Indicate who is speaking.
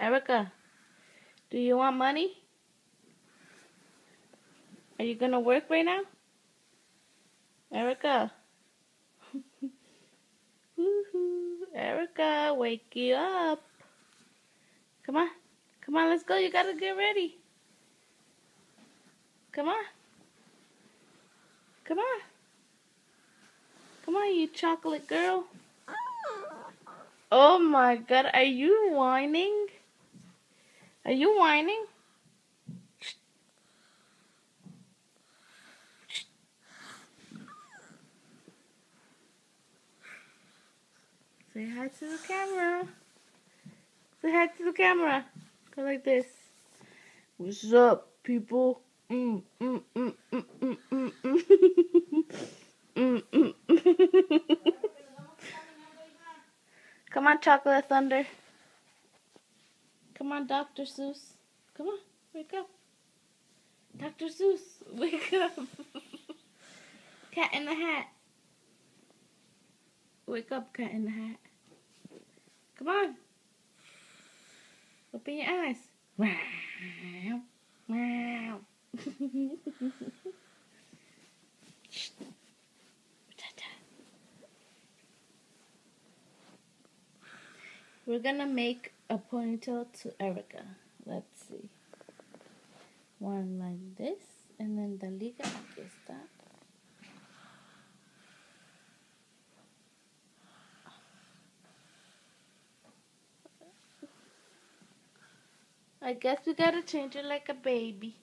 Speaker 1: Erica, do you want money? Are you gonna work right now? Erica. Woohoo. Erica, wake you up. Come on. Come on, let's go. You gotta get ready. Come on. Come on. Come on, you chocolate girl. Oh my god, are you whining? Are you whining? Say hi to the camera. Say hi to the camera. Go like this. What's up, people? Mm, mm, mm, mm, mm, mm, mm. Mm, mm. Come on, Chocolate Thunder. Come on, Dr. Seuss. Come on, wake up. Dr. Seuss, wake up. Cat in the Hat. Wake up, Cat in the Hat. Come on. Open your eyes. Wow. Wow. We're gonna make a ponytail to Erica. Let's see. One like this, and then the liga aquí está. I guess we gotta change it like a baby.